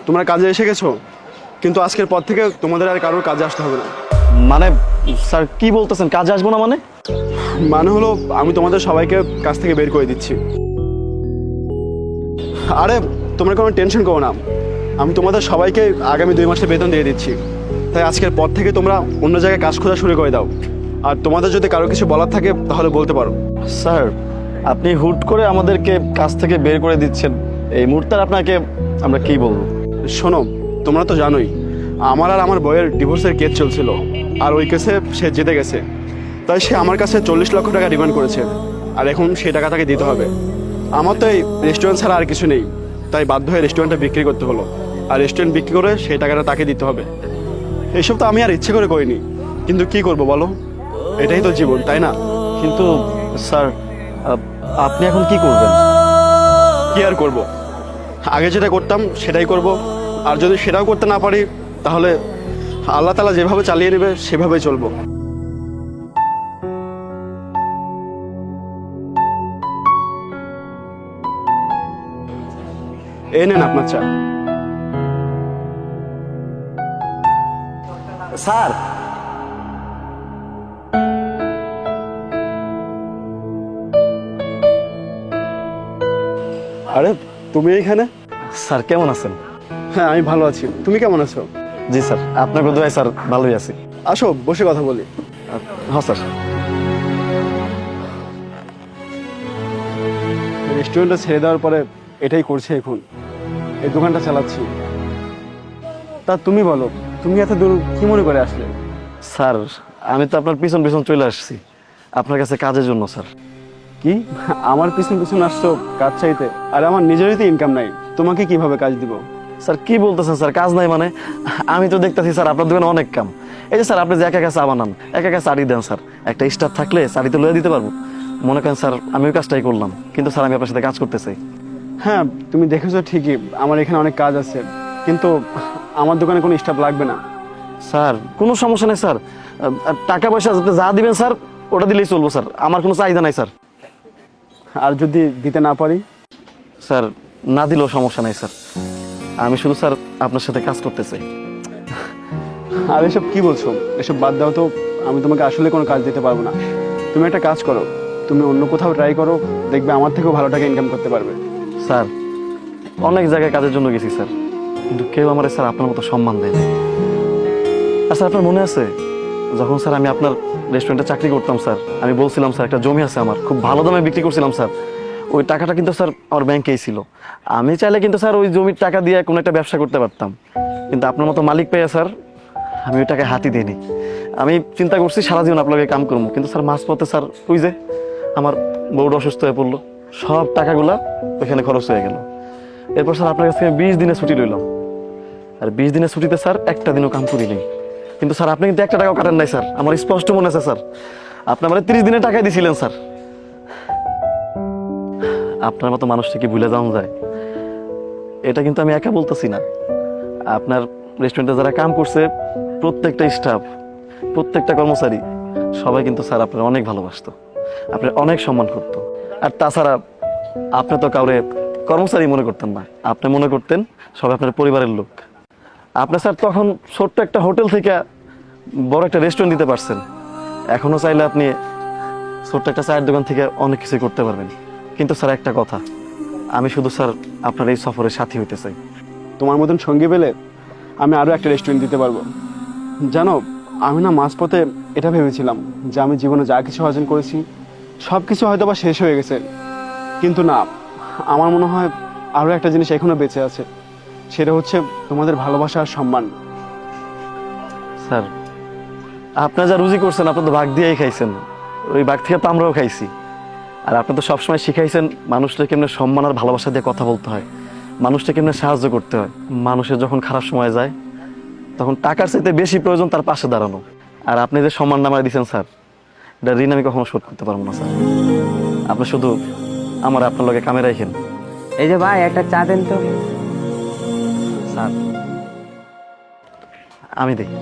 তোমরা কাজে এসে গেছো, কিন্তু আজকের পর থেকে তোমাদের আর কারোর কাজে আসতে হবে না। মানে স্যার কি বলতেছেন, কাজে আসবো না মানে? মানে হলো আমি তোমাদের সবাইকে কাজ থেকে বের করে দিচ্ছি। আরে তোমরা কোনো টেনশন করো না, আমি তোমাদের সবাইকে আগামী 2 মাসের বেতন দিয়ে দিচ্ছি। তাই আজকের পর থেকে তোমরা অন্য জায়গায় কাজ খোঁজা শুরু করে দাও। আর তোমাদের যদি কারো কিছু বলার থাকে তাহলে বলতে পারো। স্যার আপনি হুট করে আমাদেরকে কাজ থেকে বের করে দিচ্ছেন, এই মুহূর্তে আপনাকে আমরা কি বলবো? শোনো, তোমরা তো জানোই আমার আর আমার বইয়ের ডিভোর্সের কেস চলছিল, আর ওই কেসে সে জিতে গেছে। তাই সে আমার কাছে 40 লক্ষ টাকা ডিমান্ড করেছে, আর এখন সেই টাকা তাকে দিতে হবে। আমার তো এই রেস্টুরেন্ট ছাড়া আর কিছু নেই, তাই বাধ্য হয়ে রেস্টুরেন্টটা বিক্রি করতে হলো, আর রেস্টুরেন্ট বিক্রি করে সেই টাকাটা তাকে দিতে হবে। এইসব তো আমি আর ইচ্ছে করে করিনি, কিন্তু কি করব বলো, এটাই তো জীবন, তাই না? কিন্তু স্যার আপনি এখন কি করবেন? কি আর করব, আগে যেটা করতাম সেটাই করব। আর যদি সেটাও করতে না পারি তাহলে আল্লাহ তাআলা যেভাবে চালিয়ে নেবে সেভাবেই চলবো। এই নেন আপনার চা। স্যার আরে তুমি এইখানে? স্যার কেমন আছেন? হ্যাঁ আমি ভালো আছি, তুমি কেমন আছো? জি স্যার, আপনার বোধহয় স্যার ভালোই আছি। আসো বসে কথা বলি। হ্যাঁ স্যার। রেস্টুরেন্টটা ছেড়ে দেওয়ার পরে এটাই করছি এখন, এই দোকানটা চালাচ্ছি। তা তুমি বলো, তুমি এত দূর কি মনে করে আসলে? স্যার আমি তো আপনার পিছন পিছন চলে আসছি আপনার কাছে কাজের জন্য স্যার। কি আমার পিছন পিছন আসছো কাজ চাইতে? আর আমার নিজেরই তো ইনকাম নাই, তোমাকে কিভাবে কাজ দিব? স্যার কি বলতেছেন স্যার, কাজ নাই মানে? আমি তো দেখতেছি স্যার আপনার দোকানে অনেক কাম। এই যে স্যার আপনি যে একা একা চা বানান, একা একা চাড়ি দেন স্যার, একটা স্টাফ থাকলে চাড়িতে লয়ে দিতে পারবো। মনে করেন স্যার আমি ওই কাজটাই করলাম, কিন্তু স্যার আমি আপনার সাথে কাজ করতে চাই। হ্যাঁ তুমি দেখেছো ঠিকই, আমার এখানে অনেক কাজ আছে, কিন্তু আমার দোকানে কোনো স্টাফ লাগবে না। স্যার কোনো সমস্যা নেই স্যার, টাকা পয়সা যা দিবেন স্যার ওটা দিলেই চলবো স্যার, আমার কোনো চাহিদা নাই স্যার। আর যদি দিতে না পারি? স্যার না দিলেও সমস্যা নাই স্যার, আমি শুধু স্যার আপনার সাথে কাজ করতে চাই। আর এসব কি বলছো, এসব বাদ দাও তো, আমি তোমাকে আসলে কোনো কাজ দিতে পারবো না। তুমি একটা কাজ করো, তুমি অন্য কোথাও ট্রাই করো, দেখবে আমার থেকেও ভালো টাকা ইনকাম করতে পারবে। স্যার অনেক জায়গায় কাজের জন্য গেছি স্যার, কিন্তু কেউ আমার স্যার আপনার মতো সম্মান দেয় না। আর স্যার আপনার মনে আছে যখন স্যার আমি আপনার রেস্টুরেন্টে চাকরি করতাম স্যার, আমি বলছিলাম স্যার একটা জমি আছে আমার, খুব ভালো দামে বিক্রি করছিলাম স্যার। ওই টাকাটা কিন্তু স্যার আমার ব্যাংকেই ছিল, আমি চাইলে কিন্তু স্যার ওই জমির টাকা দিয়ে কোনো একটা ব্যবসা করতে পারতাম, কিন্তু আপনার মতো মালিক পেয়ে স্যার আমি ওই টাকায় হাতই দিইনি। আমি চিন্তা করছি সারা জীবন আপনাকে কাম করবো, কিন্তু স্যার মাঝপথে স্যার ওই যে আমার বউটা অসুস্থ হয়ে পড়লো, সব টাকাগুলা ওইখানে খরচ হয়ে গেল। এরপর স্যার আপনার কাছ থেকে 20 দিনের ছুটি রইলাম, আর 20 দিনের ছুটিতে স্যার একটা দিনও কাম করি নেই। কিন্তু স্যার আপনি কিন্তু একটা টাকাও কাটেন নাই স্যার, আমার স্পষ্ট মনে আছে স্যার, আপনি আমার 30 দিনের টাকাই দিয়েছিলেন স্যার। আপনার মতো মানুষটা কি ভুলে যাওয়া যায়? এটা কিন্তু আমি একা বলতেছি না, আপনার রেস্টুরেন্টে যারা কাম করছে প্রত্যেকটা স্টাফ, প্রত্যেকটা কর্মচারী সবাই কিন্তু স্যার আপনার অনেক ভালোবাসতো, আপনার অনেক সম্মান করতো। আর তাছাড়া আপনি তো কাউরে কর্মচারী মনে করতেন না, আপনি মনে করতেন সবাই আপনার পরিবারের লোক। আপনি স্যার তখন ছোট্ট একটা হোটেল থেকে বড় একটা রেস্টুরেন্ট দিতে পারছেন, এখনো চাইলে আপনি ছোট্ট একটা চায়ের দোকান থেকে অনেক কিছু করতে পারবেন। কিন্তু স্যার একটা কথা, আমি শুধু স্যার আপনার এই সফরের সাথী হইতে চাই। তোমার মতন সঙ্গী পেলে আমি আরও একটা রেস্টুরেন্ট দিতে পারবো। জানো, আমি না মাঝপথে এটা ভেবেছিলাম যে আমি জীবনে যা কিছু অর্জন করেছি সব কিছু হয়তো বা শেষ হয়ে গেছে, কিন্তু না, আমার মনে হয় আরও একটা জিনিস এখনো বেঁচে আছে, সেটা হচ্ছে তোমাদের ভালোবাসা আর সম্মান। স্যার আপনার যা রুজি করছেন আপনি তো ভাগ দিয়েই খাইছেন, ওই ভাগ থেকে তো আমরাও খাইছি। আর আপনি তো সবসময় শিখাইছেন মানুষটা কেমনে সম্মান আর ভালোবাসা দিয়ে কথা বলতে হয়, মানুষটা কেমনে সাহায্য করতে হয়, মানুষের যখন খারাপ সময় যায় তখন টাকার চাইতে বেশি প্রয়োজন তার পাশে দাঁড়ানো। আর আপনি যে সম্মান নামায় দিয়েছেন স্যার, এটা ঋণ আমি কখনো শোধ করতে পারবো না স্যার। আপনি শুধু আমার আপনার লগে কামে রাখেন। এই যে ভাই একটা চা দেন তো। স্যার আমি দেখি।